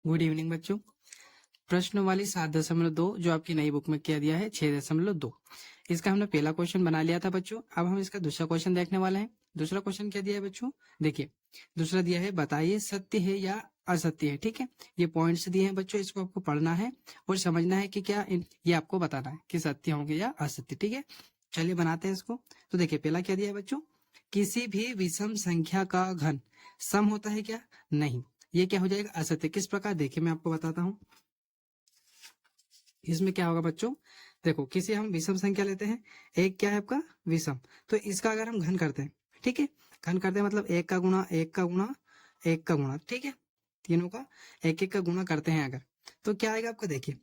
Good evening बच्चों। प्रश्न वाली 7.2 जो आपकी नई बुक में किया दिया है 6.2, इसका हमने पहला क्वेश्चन बना लिया था बच्चों। अब हम इसका दूसरा क्वेश्चन देखने वाले हैं। दूसरा क्वेश्चन क्या दिया है बच्चों, देखिए दूसरा दिया है बताइए सत्य है या असत्य है। ठीक है, ये पॉइंट्स दिए हैं बच्चों, इसको आपको पढ़ना है और समझना है कि क्या ये आपको बताना है कि सत्य होंगे या असत्य। ठीक है, चलिए बनाते हैं इसको। तो देखिए पहला क्या दिया है बच्चों, किसी भी विषम संख्या का घन सम होता है क्या, नहीं, ये क्या हो जाएगा असत्य। किस प्रकार, देखिए मैं आपको बताता हूँ। इसमें क्या होगा बच्चों, देखो किसी हम विषम संख्या लेते हैं, एक क्या है आपका विषम, तो इसका अगर हम घन करते हैं, ठीक है, घन करते हैं मतलब एक का गुणा एक का गुणा एक का गुणा, ठीक है, तीनों का एक एक का गुणा करते हैं अगर, तो क्या आएगा आपका, देखिए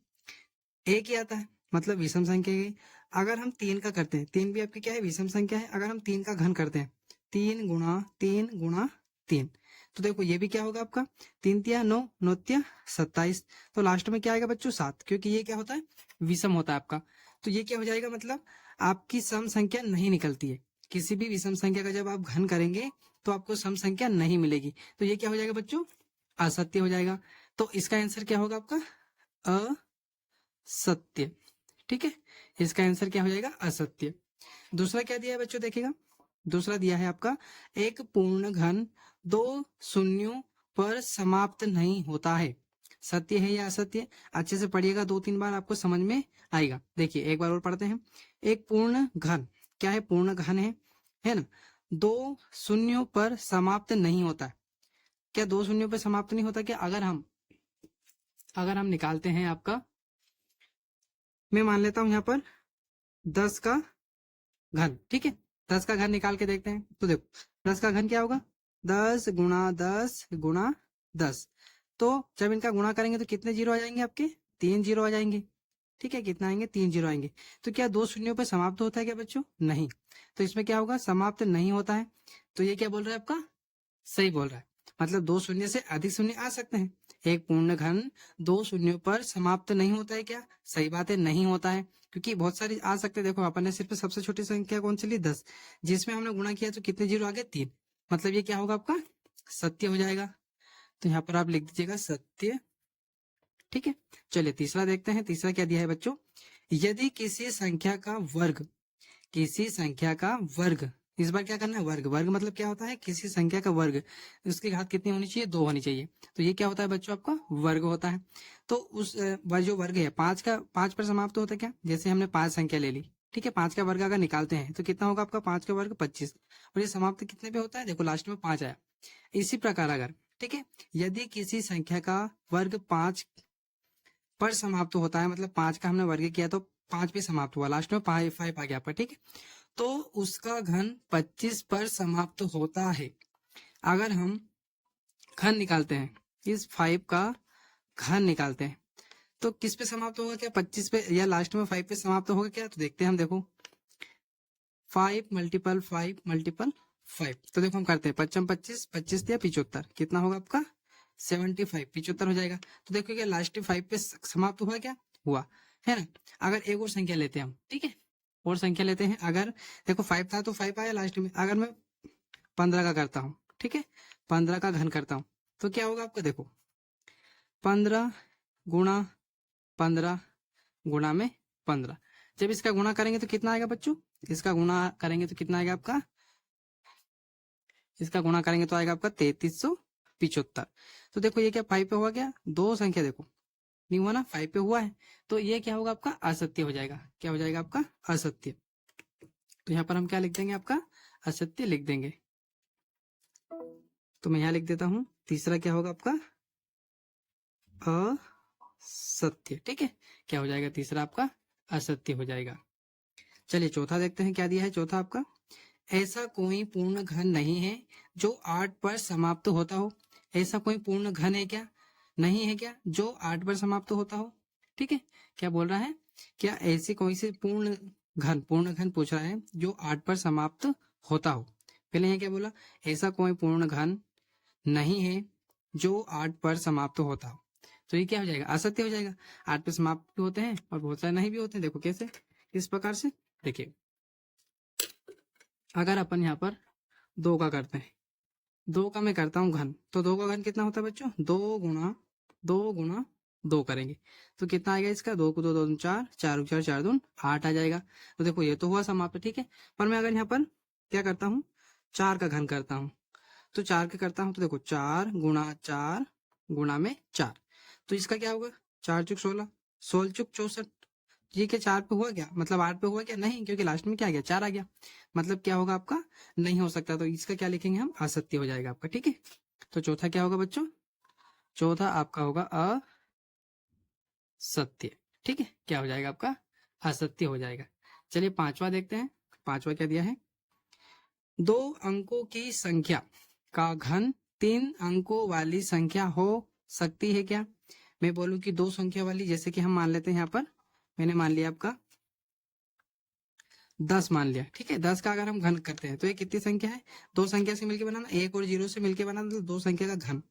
एक ही आता है, मतलब विषम संख्या की। अगर हम तीन का करते हैं, तीन भी आपकी क्या है विषम संख्या है, अगर हम तीन का घन करते हैं, तीन गुणा तीन, तो देखो ये भी क्या होगा आपका, तीन तिया नौ, नौ तिया 27, तो लास्ट में क्या आएगा बच्चों 7, क्योंकि ये क्या होता है विषम होता है आपका। तो ये क्या हो जाएगा, मतलब आपकी सम संख्या नहीं निकलती है। किसी भी विषम संख्या का जब आप घन करेंगे तो आपको सम संख्या नहीं मिलेगी, तो ये क्या हो जाएगा बच्चों, असत्य हो जाएगा। तो इसका आंसर क्या होगा आपका, असत्य। ठीक है, इसका आंसर क्या हो जाएगा असत्य। दूसरा क्या दिया है बच्चों, देखिएगा दूसरा दिया है आपका, एक पूर्ण घन दो शून्यों पर समाप्त नहीं होता है, सत्य है या असत्य। अच्छे से पढ़िएगा, 2-3 बार आपको समझ में आएगा। देखिए एक बार और पढ़ते हैं। एक पूर्ण घन क्या है, पूर्ण घन है ना, दो शून्यों पर समाप्त नहीं होता है। क्या दो शून्यों पर समाप्त नहीं होता क्या, अगर हम निकालते हैं आपका, मैं मान लेता हूं यहाँ पर 10 का घन, ठीक है, 10 का घन निकाल के देखते हैं। तो देखो 10 का घन क्या होगा, 10 गुणा 10 गुणा 10, तो जब इनका गुणा करेंगे तो कितने जीरो आ जाएंगे आपके, 3 जीरो आ जाएंगे। ठीक है, कितना आएंगे, 3 जीरो आएंगे। तो क्या दो शून्यों पर समाप्त होता है क्या बच्चों, नहीं, तो इसमें क्या होगा समाप्त नहीं होता है। तो ये क्या बोल रहा है आपका, सही बोल रहा है, मतलब दो शून्य से अधिक शून्य आ सकते हैं। एक पूर्ण घन दो शून्यों पर समाप्त नहीं होता है क्या, सही बात है, नहीं होता है, क्योंकि बहुत सारी आ सकते हैं। देखो अपन ने सिर्फ सबसे छोटी संख्या कौन सी ली, 10, जिसमें हमने गुणा किया तो कितने जीरो आ गए, 3, मतलब ये क्या होगा आपका सत्य हो जाएगा। तो यहाँ पर आप लिख दीजिएगा सत्य। ठीक है, चलिए तीसरा देखते हैं। तीसरा क्या दिया है बच्चों, यदि किसी संख्या का वर्ग, इस बार क्या करना है, वर्ग, वर्ग मतलब क्या होता है, किसी संख्या का वर्ग, उसकी घात कितनी होनी चाहिए, 2 होनी चाहिए, तो ये क्या होता है बच्चों आपका वर्ग होता है। तो उस जो वर्ग है 5 पर समाप्त होता है क्या, जैसे हमने 5 संख्या ले ली, ठीक है, 5 का वर्ग अगर निकालते हैं तो कितना होगा आपका, 5 का वर्ग 25, और ये समाप्त कितने पे होता है, देखो लास्ट में 5 आया। इसी प्रकार अगर, ठीक है, यदि किसी संख्या का वर्ग 5 पर समाप्त होता है, मतलब 5 का हमने वर्ग किया तो 5 पे समाप्त हुआ, लास्ट में 5 आ गया आपका, ठीक है, तो उसका घन 25 पर समाप्त होता है। अगर हम घन निकालते हैं, इस 5 का घन निकालते हैं, तो किस पे समाप्त होगा क्या, 25 पे, या लास्ट में 5 पे समाप्त होगा क्या, तो देखते हैं हम। देखो 5 × 5 × 5, तो देखो हम करते हैं 25 25 दिया 75, कितना होगा आपका 75, 75 हो जाएगा। तो देखो क्या लास्ट 5 पे समाप्त हुआ क्या, हुआ, है ना। अगर एक और संख्या लेते हैं हम, ठीक है, और संख्या लेते हैं, अगर देखो 5 था तो 5 आया लास्ट में, अगर मैं 15 का करता हूँ, ठीक है, 15 का घन करता हूँ, तो क्या होगा आपका, देखो 15 × 15 × 15, जब इसका गुणा करेंगे तो कितना आएगा बच्चों, इसका गुणा करेंगे तो कितना आएगा आपका, इसका गुणा करेंगे तो आएगा आपका 3375। तो देखो ये क्या 5 पे हुआ क्या, दो संख्या देखो नहीं हुआ ना, 5 पे हुआ है, तो ये क्या होगा आपका असत्य हो जाएगा। क्या हो जाएगा आपका असत्य। तो यहाँ पर हम क्या लिख देंगे, आपका असत्य लिख देंगे। तो मैं यहाँ लिख देता हूँ, तीसरा क्या होगा आपका असत्य। ठीक है, क्या हो जाएगा तीसरा आपका असत्य हो जाएगा। चलिए चौथा देखते हैं, क्या दिया है चौथा आपका, ऐसा कोई पूर्ण घन नहीं है जो 8 पर समाप्त होता हो। ऐसा कोई पूर्ण घन है क्या, नहीं है क्या, जो 8 पर समाप्त होता हो। ठीक है, क्या बोल रहा है, क्या ऐसी कोई सी पूर्ण घन पूछ रहा है जो 8 पर समाप्त होता हो। पहले यहाँ क्या बोला, ऐसा कोई पूर्ण घन नहीं है जो 8 पर समाप्त होता हो, तो ये क्या हो जाएगा असत्य हो जाएगा। 8 पे समाप्त भी होते हैं और बहुत सारे नहीं भी होते हैं। देखो कैसे, किस प्रकार से, देखिए अगर अपन यहाँ पर 2 का करते हैं, 2 का मैं करता हूँ घन, तो 2 का घन कितना होता है बच्चों, 2 × 2 गुणा 2 करेंगे तो कितना आएगा इसका, 2 को 2 2 4, 4 4 4 2 8 आ जाएगा। तो देखो ये तो हुआ समाप्त, ठीक है। पर मैं अगर यहाँ पर क्या करता हूँ, 4 का घन करता हूँ, तो 4 का करता हूँ तो देखो 4 गुणा में 4, तो इसका क्या होगा, 4 चुक 16, 16 चुक 64। ये क्या 4 पे हुआ क्या, मतलब 8 पे हुआ क्या, नहीं, क्योंकि लास्ट में क्या आ गया, 4 आ गया, मतलब क्या होगा आपका, नहीं हो सकता। तो इसका क्या लिखेंगे हम, असत्य हो जाएगा आपका, ठीक है। तो चौथा क्या होगा बच्चों, चौथा आपका होगा असत्य, ठीक है। क्या हो जाएगा आपका, असत्य हो जाएगा। चलिए पांचवा देखते हैं, पांचवा क्या दिया है, 2 अंकों की संख्या का घन 3 अंकों वाली संख्या हो सकती है क्या। मैं बोलूं कि 2 संख्या वाली, जैसे कि हम मान लेते हैं यहाँ पर, मैंने मान लिया आपका 10 मान लिया, ठीक है। 10 का अगर हम घन करते हैं तो ये कितनी संख्या है, 2 संख्या से मिलकर बनाना, 1 और 0 से मिलकर बनाना, तो 2 संख्या का घन।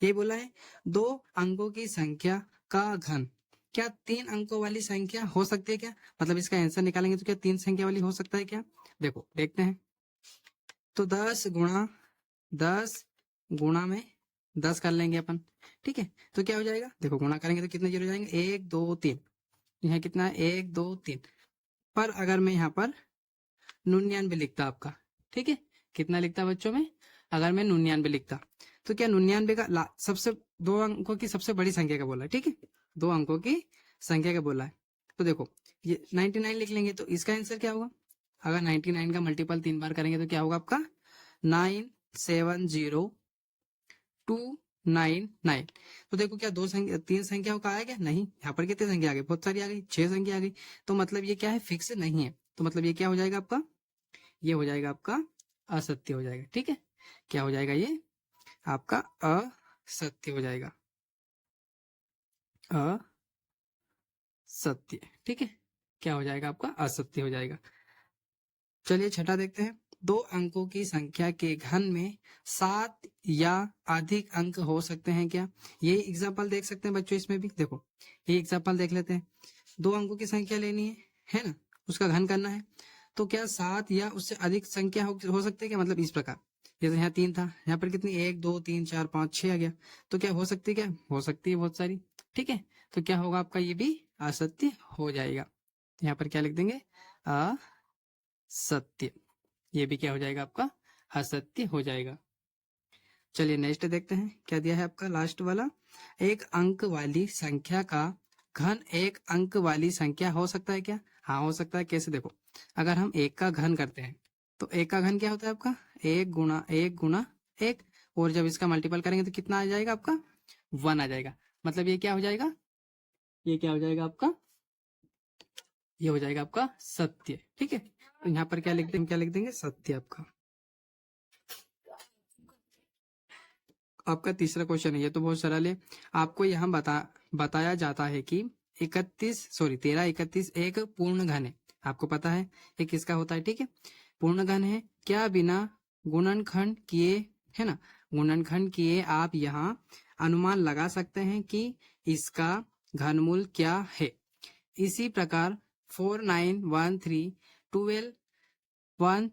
ये बोला है 2 अंकों की संख्या का घन क्या 3 अंकों वाली संख्या हो सकती है क्या, मतलब इसका आंसर निकालेंगे तो क्या 3 संख्या वाली हो सकता है क्या। देखो देखते हैं, तो 10 गुणा में 10 कर लेंगे अपन, ठीक है। तो क्या हो जाएगा, देखो गुणा करेंगे तो कितने जीरो जाएंगे, 1 2 3, यहाँ कितना है 1 2 3। पर अगर मैं यहाँ पर 99 लिखता आपका, ठीक है, कितना लिखता बच्चों में, अगर मैं 99 लिखता, तो क्या 99 का सबसे 2 अंकों की सबसे बड़ी संख्या का बोला है, ठीक है, 2 अंकों की संख्या का बोला है। तो देखो ये 99 लिख लेंगे, तो इसका आंसर क्या होगा, अगर 99 का मल्टीपल 3 बार करेंगे तो क्या होगा आपका 970299। तो देखो क्या 2 संख्या 3 संख्याओं का आया क्या, नहीं, यहाँ पर कितनी संख्या आ गई, बहुत सारी आ गई, 6 संख्या आ गई। तो मतलब ये क्या है, फिक्स नहीं है, तो मतलब ये क्या हो जाएगा आपका, ये हो जाएगा आपका असत्य हो जाएगा, ठीक है। क्या हो जाएगा, ये आपका असत्य हो जाएगा, असत्य, ठीक है। क्या हो जाएगा आपका, असत्य हो जाएगा। चलिए छठा देखते हैं, 2 अंकों की संख्या के घन में 7 या अधिक अंक हो सकते हैं क्या। ये एग्जाम्पल देख सकते हैं बच्चों, इसमें भी देखो ये एग्जाम्पल देख लेते हैं। 2 अंकों की संख्या लेनी है ना, उसका घन करना है, तो क्या 7 या उससे अधिक संख्या हो सकती है क्या, मतलब इस प्रकार, जैसे यहाँ 3 था, यहाँ पर कितनी 1 2 3 4 5 6 आ गया, तो क्या हो सकती है, क्या हो सकती है बहुत सारी, ठीक है। तो क्या होगा आपका, ये भी असत्य हो जाएगा। तो यहाँ पर क्या लिख देंगे, असत्य, ये भी क्या हो जाएगा आपका, असत्य हो जाएगा। चलिए नेक्स्ट देखते हैं, क्या दिया है आपका लास्ट वाला, 1 अंक वाली संख्या का घन 1 अंक वाली संख्या हो सकता है क्या। हाँ हो सकता है, कैसे देखो, अगर हम 1 का घन करते हैं तो 1 का घन क्या होता है आपका, 1 गुणा 1 गुणा 1, और जब इसका मल्टीपल करेंगे तो कितना आ जाएगा आपका, 1 आ जाएगा। मतलब ये क्या हो जाएगा, ये क्या हो जाएगा आपका, ये हो जाएगा आपका सत्य, ठीक है। तो यहाँ पर क्या लिख देंगे, क्या लिख देंगे, सत्य आपका। आपका तीसरा क्वेश्चन है, ये तो बहुत सरल है। आपको यहाँ बताया जाता है कि 13 31 एक पूर्ण घन है, आपको पता है ये किसका होता है, ठीक है, पूर्ण घन है। क्या बिना गुणनखंड किए, है ना, गुणनखंड किए आप यहाँ अनुमान लगा सकते हैं कि इसका घनमूल क्या है। इसी प्रकार 4 9 1 3 12 1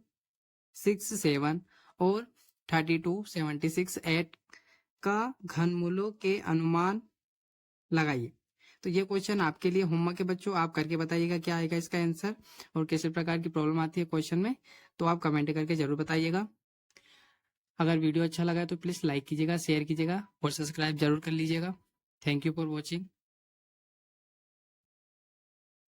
6 7 और 32 76 8 का घनमूलों के अनुमान लगाइए। तो ये क्वेश्चन आपके लिए होमवर्क है बच्चों, आप करके बताइएगा क्या आएगा इसका आंसर, और किस प्रकार की प्रॉब्लम आती है क्वेश्चन में, तो आप कमेंट करके जरूर बताइएगा। अगर वीडियो अच्छा लगा तो प्लीज लाइक कीजिएगा, शेयर कीजिएगा और सब्सक्राइब जरूर कर लीजिएगा। Thank you for watching.